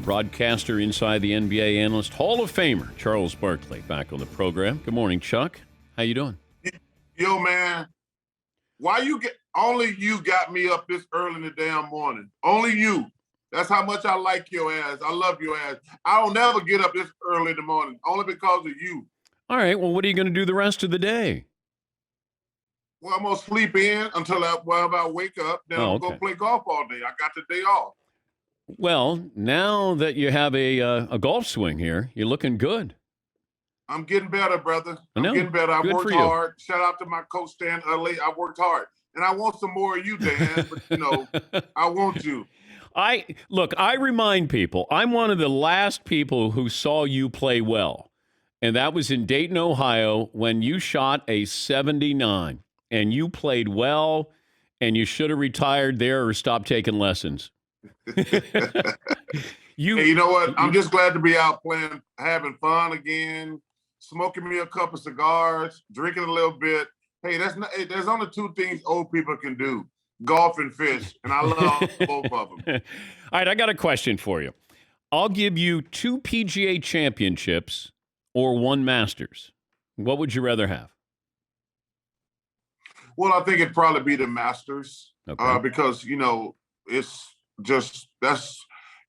broadcaster, inside the NBA analyst, Hall of Famer Charles Barkley back on the program. Good morning, Chuck. How you doing? Yo, man, only you got me up this early in the damn morning. Only you. That's how much I like your ass. I love your ass. I don't never get up this early in the morning, only because of you. All right, well, what are you going to do the rest of the day? Well, I'm going to sleep in until I wake up. Then I'm going to go play golf all day. I got the day off. Well, now that you have a golf swing here, you're looking good. I'm getting better, brother. I'm getting better. I worked hard. Shout out to my coach, Stan Utley. I worked hard. And I want some more of you, Dan, but, I want you. I remind people, I'm one of the last people who saw you play well. And that was in Dayton, Ohio, when you shot a 79. And you played well, and you should have retired there or stopped taking lessons. Hey, you know what? I'm just glad to be out playing, having fun again, smoking me a couple of cigars, drinking a little bit. Hey, there's only two things old people can do: golf and fish, and I love both of them. All right, I got a question for you. I'll give you 2 PGA championships or 1 Masters. What would you rather have? Well, I think it'd probably be the Masters, because, it's just,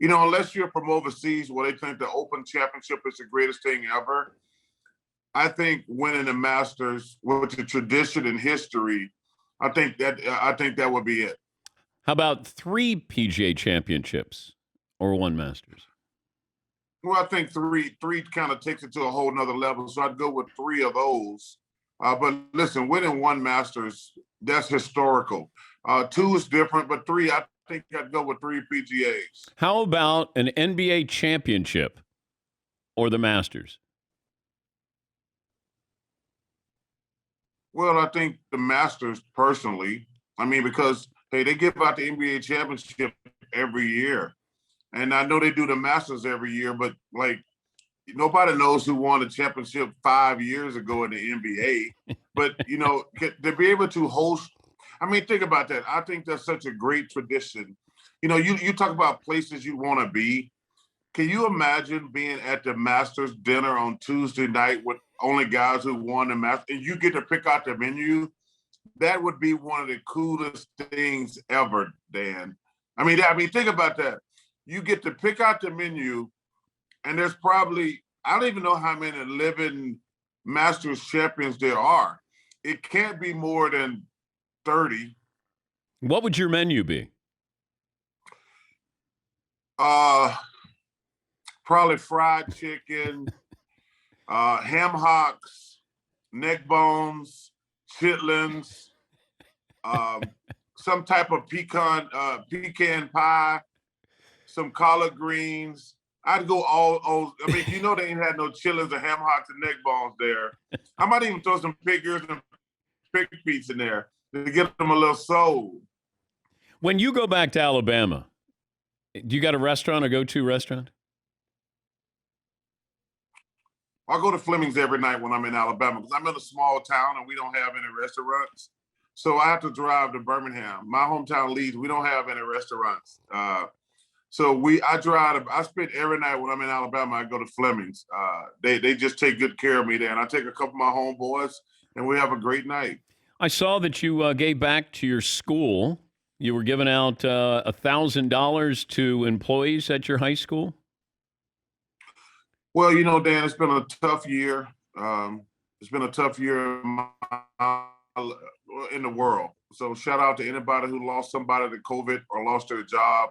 unless you're from overseas where they think the Open Championship is the greatest thing ever, I think winning the Masters with the tradition and history, I think that would be it. How about 3 PGA championships or 1 Masters? Well, I think three kind of takes it to a whole nother level. So I'd go with 3 of those. But listen, winning 1 Masters, that's historical. 2 is different, but 3, I think I'd go with 3 PGAs. How about an NBA championship or the Masters? Well, I think the Masters personally. I mean, because, hey, they give out the NBA championship every year. And I know they do the Masters every year, but, nobody knows who won the championship 5 years ago in the NBA. But, to be able to host, think about that. I think that's such a great tradition. You talk about places you want to be. Can you imagine being at the Masters dinner on Tuesday night with only guys who won the Masters, and you get to pick out the menu? That would be one of the coolest things ever, Dan. Think about that. You get to pick out the menu, and there's probably, I don't even know how many living Masters champions there are. It can't be more than 30. What would your menu be? Probably fried chicken, ham hocks, neck bones, chitlins, some type of pecan pie, some collard greens. I'd go all. They ain't had no chitlins or ham hocks and neck bones there. I might even throw some pig ears and pig feet in there to give them a little soul. When you go back to Alabama, do you got a restaurant or go-to restaurant? I go to Fleming's every night when I'm in Alabama because I'm in a small town and we don't have any restaurants. So I have to drive to Birmingham. My hometown, Leeds, we don't have any restaurants. I spend every night when I'm in Alabama, I go to Fleming's. They just take good care of me there. And I take a couple of my homeboys and we have a great night. I saw that you gave back to your school. You were giving out $1,000 to employees at your high school. Well, Dan, it's been a tough year. It's been a tough year in the world. So shout out to anybody who lost somebody to COVID or lost their job.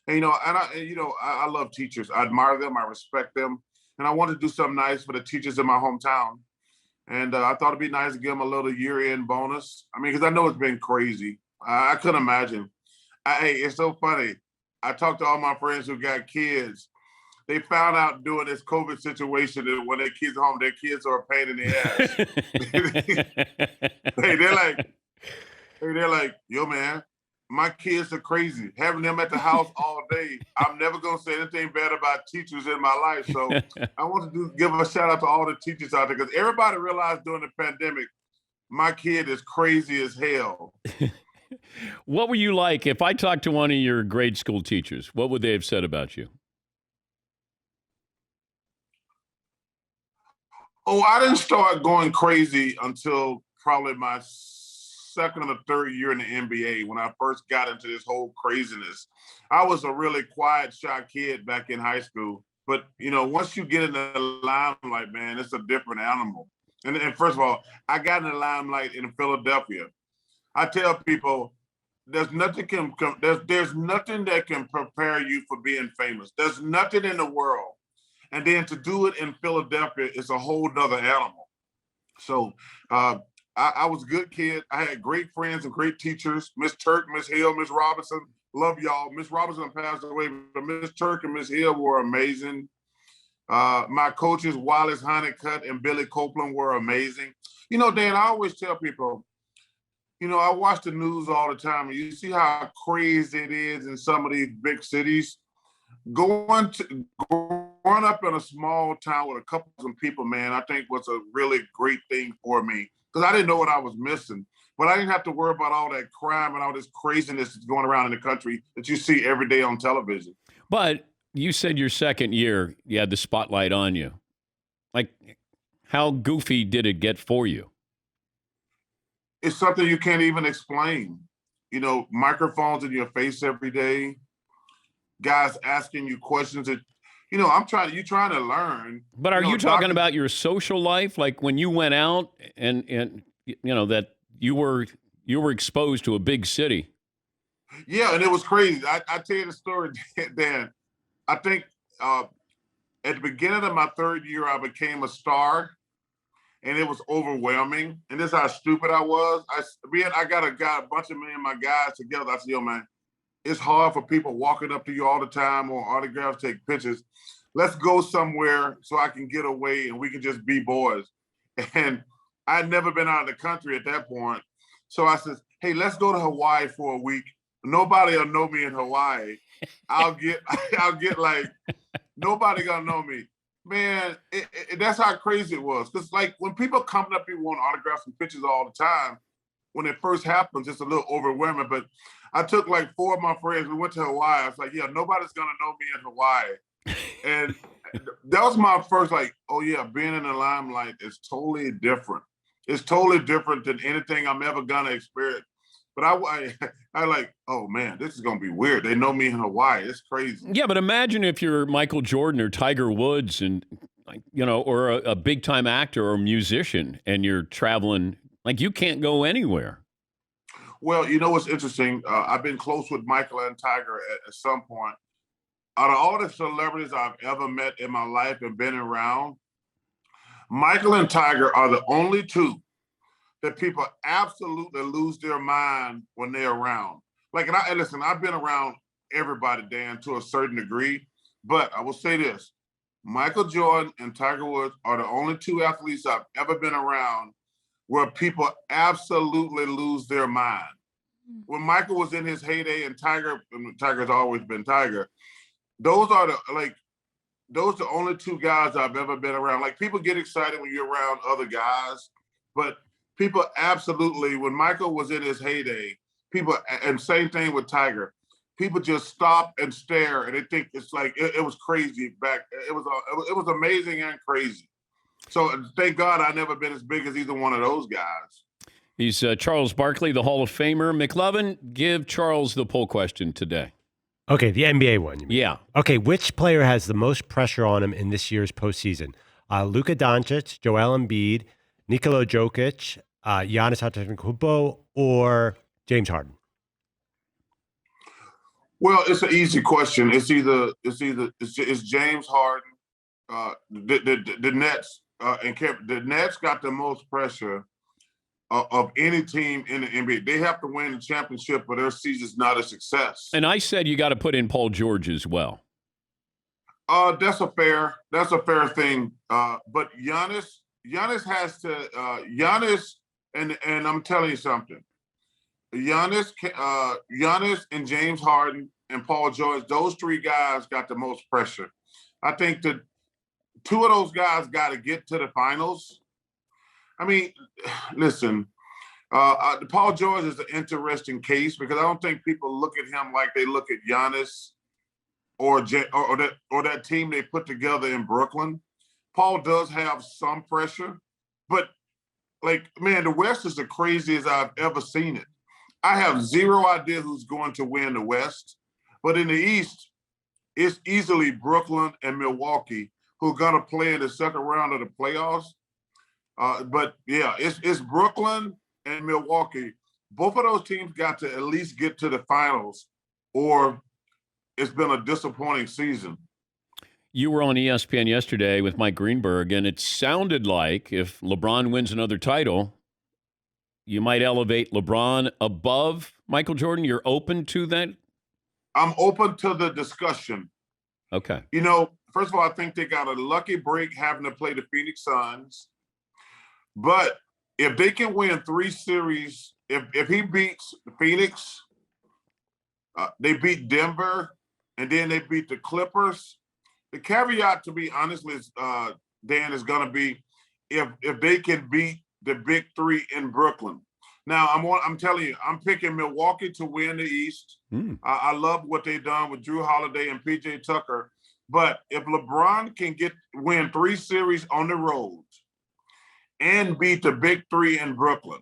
And, I love teachers. I admire them. I respect them. And I want to do something nice for the teachers in my hometown. And I thought it'd be nice to give them a little year-end bonus. Because I know it's been crazy. I couldn't imagine. It's so funny. I talked to all my friends who got kids. They found out during this COVID situation that when their kids are home, their kids are a pain in the ass. They're like, yo, man, my kids are crazy. Having them at the house all day. I'm never going to say anything bad about teachers in my life. So I want to give a shout out to all the teachers out there because everybody realized during the pandemic, my kid is crazy as hell. What were you like? If I talked to one of your grade school teachers, what would they have said about you? Oh, I didn't start going crazy until probably my second or third year in the NBA when I first got into this whole craziness. I was a really quiet, shy kid back in high school. But, once you get in the limelight, man, it's a different animal. And first of all, I got in the limelight in Philadelphia. I tell people there's nothing that can prepare you for being famous. There's nothing in the world. And then to do it in Philadelphia is a whole nother animal. So I was a good kid. I had great friends and great teachers. Miss Turk, Miss Hill, Miss Robinson. Love y'all. Miss Robinson passed away, but Miss Turk and Miss Hill were amazing. My coaches, Wallace Honeycutt and Billy Copeland, were amazing. Dan, I always tell people, I watch the news all the time, and you see how crazy it is in some of these big cities. Growing up in a small town with a couple of people, man, I think was a really great thing for me because I didn't know what I was missing. But I didn't have to worry about all that crime and all this craziness that's going around in the country that you see every day on television. But you said your second year, you had the spotlight on you. Like, how goofy did it get for you? It's something you can't even explain. Microphones in your face every day, guys asking you questions that, you're trying to learn. But are you talking about your social life? Like when you went out and that you were exposed to a big city? Yeah, and it was crazy. I tell you the story, Dan. I think at the beginning of my third year, I became a star, and it was overwhelming. And this is how stupid I was. I got a bunch of me and my guys together. I said, yo, man, it's hard for people walking up to you all the time on autographs, take pictures. Let's go somewhere so I can get away and we can just be boys. And I'd never been out of the country at that point. So I said, hey, let's go to Hawaii for a week. Nobody will know me in Hawaii. I'll get like, nobody gonna know me. Man, that's how crazy it was. Because like when people come up, people want autographs and pictures all the time. When it first happens, it's a little overwhelming. But I took like 4 of my friends. We went to Hawaii. I was like, yeah, nobody's gonna know me in Hawaii. And that was my first like, oh yeah, being in the limelight is totally different. It's totally different than anything I'm ever gonna experience. But I like, oh man, this is gonna be weird. They know me in Hawaii. It's crazy. Yeah, but imagine if you're Michael Jordan or Tiger Woods, and or a big time actor or musician, and you're traveling. Like you can't go anywhere. Well, what's interesting? I've been close with Michael and Tiger at some point. Out of all the celebrities I've ever met in my life and been around, Michael and Tiger are the only two that people absolutely lose their mind when they're around. Like, and listen, I've been around everybody, Dan, to a certain degree, but I will say this: Michael Jordan and Tiger Woods are the only two athletes I've ever been around where people absolutely lose their mind. When Michael was in his heyday and Tiger's always been Tiger, those are the only two guys I've ever been around. Like people get excited when you're around other guys, but people absolutely, when Michael was in his heyday, and same thing with Tiger, people just stop and stare and they think it's like, it was crazy back. It was amazing and crazy. So thank God I never been as big as either one of those guys. He's Charles Barkley, the Hall of Famer. McLovin, give Charles the poll question today. Okay, the NBA one. You mean? Yeah. Okay, which player has the most pressure on him in this year's postseason? Luka Doncic, Joel Embiid, Nikola Jokic, Giannis Antetokounmpo, or James Harden? Well, it's an easy question. It's James Harden. The Nets the Nets got the most pressure of any team in the NBA. They have to win the championship, but their season's not a success. And I said you got to put in Paul George as well. That's a fair thing. But Giannis has to. Giannis, and I'm telling you something. Giannis and James Harden and Paul George, those three guys got the most pressure. I think that 2 of those guys got to get to the finals. I mean, listen, Paul George is an interesting case because I don't think people look at him like they look at Giannis or that team they put together in Brooklyn. Paul does have some pressure, but like, man, the West is the craziest I've ever seen it. I have zero idea who's going to win the West, but in the East, it's easily Brooklyn and Milwaukee who are going to play in the second round of the playoffs. But yeah, it's Brooklyn and Milwaukee. Both of those teams got to at least get to the finals, or it's been a disappointing season. You were on ESPN yesterday with Mike Greenberg, and it sounded like if LeBron wins another title, you might elevate LeBron above Michael Jordan. You're open to that? I'm open to the discussion. Okay. You know, first of all, I think they got a lucky break having to play the Phoenix Suns. But if they can win 3 series, if he beats Phoenix, they beat Denver, and then they beat the Clippers. The caveat, to be honest with Dan, is going to be if they can beat the big 3 in Brooklyn. Now, I'm telling you, I'm picking Milwaukee to win the East. I love what they've done with Drew Holiday and P.J. Tucker. But if LeBron can win 3 series on the road and beat the big 3 in Brooklyn.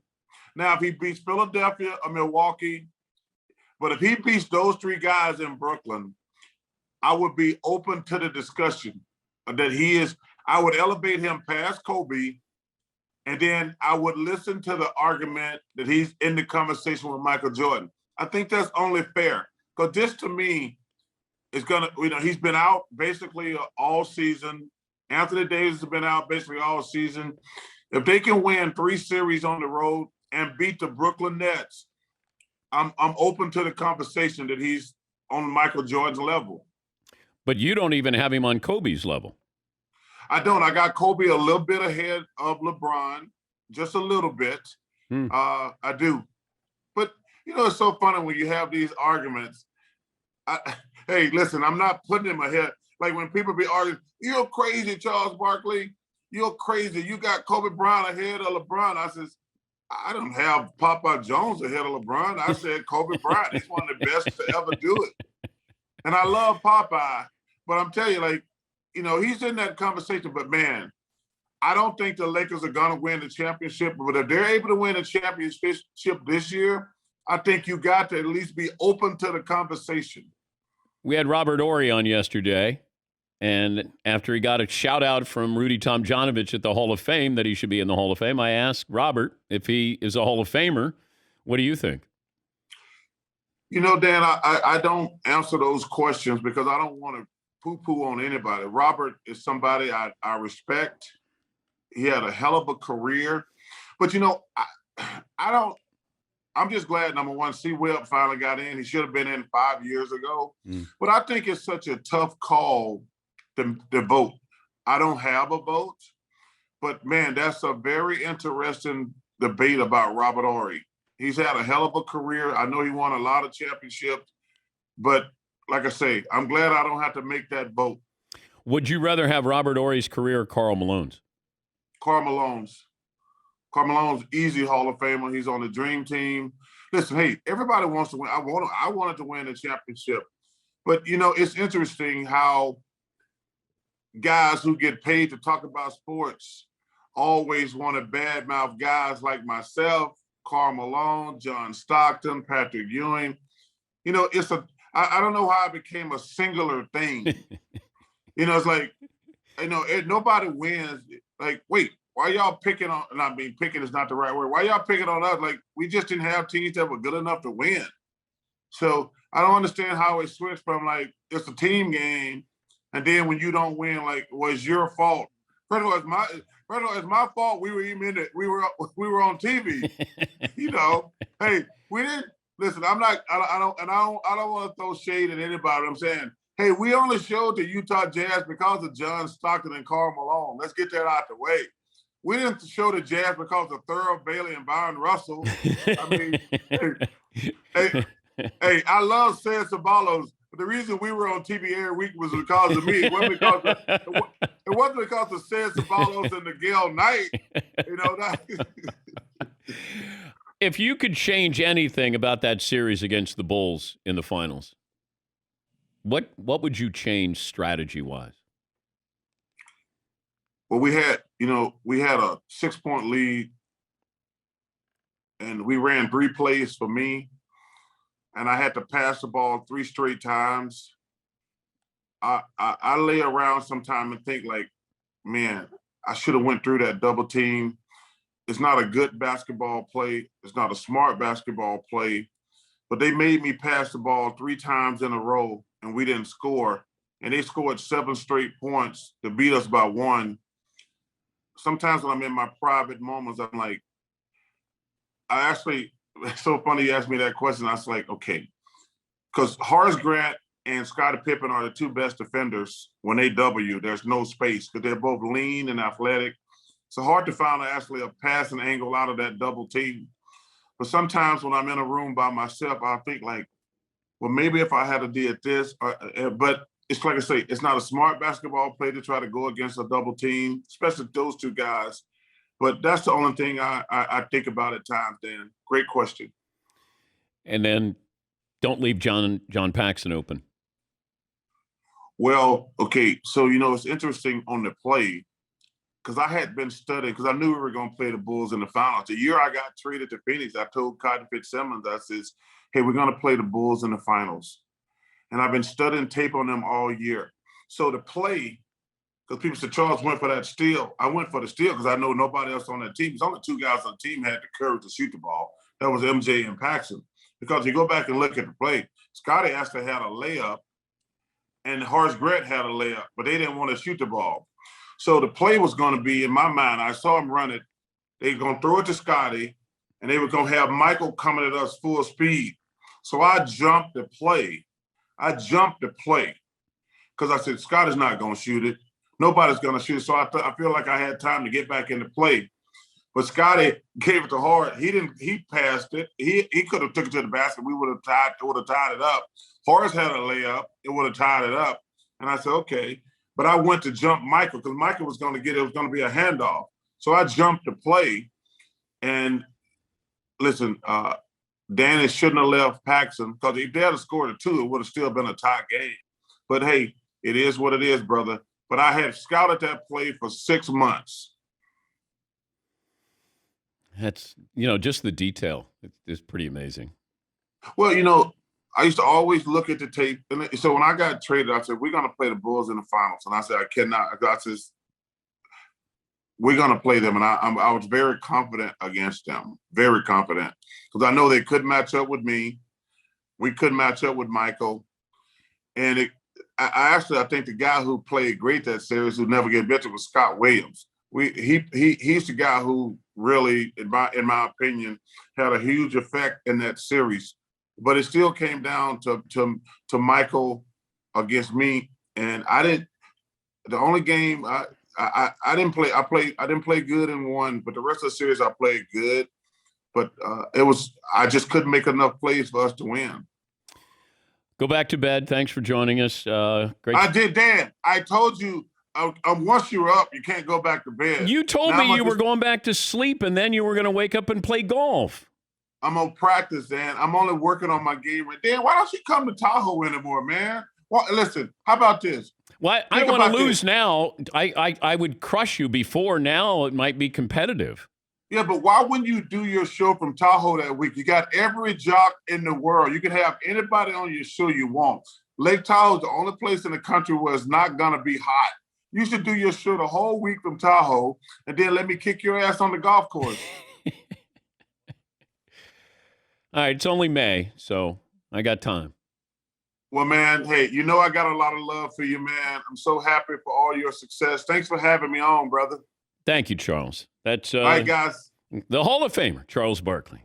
Now, if he beats Philadelphia or Milwaukee, but if he beats those 3 guys in Brooklyn, I would be open to the discussion that he is. I would elevate him past Kobe, and then I would listen to the argument that he's in the conversation with Michael Jordan. I think that's only fair, because this, to me, is going to, he's been out basically all season. Anthony Davis has been out basically all season. If they can win 3 series on the road and beat the Brooklyn Nets, I'm open to the conversation that he's on Michael Jordan's level. But you don't even have him on Kobe's level. I don't. I got Kobe a little bit ahead of LeBron, just a little bit. I do. But, it's so funny when you have these arguments. Hey, listen, I'm not putting him ahead. Like when people be arguing, you're crazy, Charles Barkley. You're crazy. You got Kobe Bryant ahead of LeBron. I says, I don't have Papa Jones ahead of LeBron. I said Kobe Bryant. He's one of the best to ever do it. And I love Popeye, but I'm telling you, he's in that conversation. But, man, I don't think the Lakers are going to win the championship. But if they're able to win a championship this year, I think you got to at least be open to the conversation. We had Robert Horry on yesterday, and after he got a shout-out from Rudy Tomjanovich at the Hall of Fame that he should be in the Hall of Fame, I asked Robert if he is a Hall of Famer. What do you think? Dan, I don't answer those questions because I don't want to poo-poo on anybody. Robert is somebody I respect. He had a hell of a career. But, I'm just glad, number one, C. Webb finally got in. He should have been in 5 years ago. But I think it's such a tough call to vote. I don't have a vote. But, man, that's a very interesting debate about Robert Horry. He's had a hell of a career. I know he won a lot of championships. But, like I say, I'm glad I don't have to make that vote. Would you rather have Robert Horry's career or Karl Malone's? Karl Malone's. Karl Malone's easy Hall of Famer. He's on the dream team. Listen, hey, everybody wants to win. I wanted to win a championship. But, it's interesting how guys who get paid to talk about sports always want to badmouth guys like myself, Karl Malone, John Stockton, Patrick Ewing. I don't know how it became a singular thing. It's like, nobody wins. Like, wait, why y'all picking on, and I mean, picking is not the right word. Why y'all picking on us? Like, we just didn't have teams that were good enough to win. So I don't understand how it switched from like, it's a team game. And then when you don't win, like, was your fault. First of all, it's my fault. We were even in it. We were on TV. Hey, we didn't listen. I don't want to throw shade at anybody. I'm saying, hey, we only showed the Utah Jazz because of John Stockton and Karl Malone. Let's get that out the way. We didn't show the Jazz because of Thurl Bailey and Byron Russell. I mean, hey, I love Sid Sabalos. But the reason we were on TV every week was because of me. It wasn't because of Sid Sabalos and the Gail Knight. If you could change anything about that series against the Bulls in the finals, what would you change strategy-wise? Well, we had a 6-point lead, and we ran 3 plays for me, and I had to pass the ball 3 straight times. I lay around sometime and think like, man, I should have went through that double team. It's not a good basketball play. It's not a smart basketball play, but they made me pass the ball 3 times in a row, and we didn't score. And they scored 7 straight points to beat us by 1. Sometimes when I'm in my private moments, I'm like, it's so funny you asked me that question. I was like, okay, because Horace Grant and Scottie Pippen are the 2 best defenders. When they double you, there's no space because they're both lean and athletic. It's hard to find actually a passing angle out of that double team. But sometimes when I'm in a room by myself, I think like, well, maybe if I had to did this, but it's like I say, it's not a smart basketball play to try to go against a double team, especially those 2 guys. But that's the only thing I think about at times, Dan. Great question. And then don't leave John Paxson open. Well, okay, so, it's interesting on the play because I had been studying because I knew we were going to play the Bulls in the finals. The year I got traded to Phoenix, I told Cotton Fitzsimmons, I says, hey, we're going to play the Bulls in the finals. And I've been studying tape on them all year. So the play, because people said Charles went for that steal. I went for the steal because I know nobody else on that team. There's only 2 guys on the team had the courage to shoot the ball. That was MJ and Paxson. Because you go back and look at the play, Scottie actually had a layup, and Horace Grant had a layup, but they didn't want to shoot the ball. So the play was going to be, in my mind, I saw him run it. They were going to throw it to Scottie, and they were going to have Michael coming at us full speed. So I jumped the play because I said, Scottie's not going to shoot it. Nobody's going to shoot it. So I feel like I had time to get back into play. But Scottie gave it to Hart. He passed it. He could have took it to the basket. We would have tied it up. Horace had a layup. It would have tied it up. And I said, okay. But I went to jump Michael because Michael was going to get it. It was going to be a handoff. So I jumped the play. And listen, Danny shouldn't have left Paxson because if they had scored a 2, it would have still been a tie game. But hey, it is what it is, brother. But I had scouted that play for 6 months. That's, just the detail is pretty amazing. Well, I used to always look at the tape. And so when I got traded, I said, we're going to play the Bulls in the finals. And I said, I cannot. I said, we're going to play them. And I was very confident against them, very confident. Because I know they could match up with me. We couldn't match up with Michael. And I think the guy who played great that series, who never get better, was Scott Williams. He's the guy who really, in my opinion, had a huge effect in that series. But it still came down to Michael against me, and I didn't. The only game I didn't play. I didn't play good in one, but the rest of the series I played good. But I just couldn't make enough plays for us to win. Go back to bed. Thanks for joining us. Great. I did, Dan. I told you. Once you're up, you can't go back to bed. You told me you were going back to sleep, and then you were going to wake up and play golf. I'm going to practice, Dan. I'm only working on my game. Dan, why don't you come to Tahoe anymore, man? Well, listen, how about this? Well, I don't want to lose now. I would crush you before. Now it might be competitive. Yeah, but why wouldn't you do your show from Tahoe that week? You got every jock in the world. You can have anybody on your show you want. Lake Tahoe is the only place in the country where it's not going to be hot. You should do your show the whole week from Tahoe, and then let me kick your ass on the golf course. All right, it's only May, so I got time. Well, man, hey, I got a lot of love for you, man. I'm so happy for all your success. Thanks for having me on, brother. Thank you, Charles. That's all right, guys. The Hall of Famer, Charles Barkley.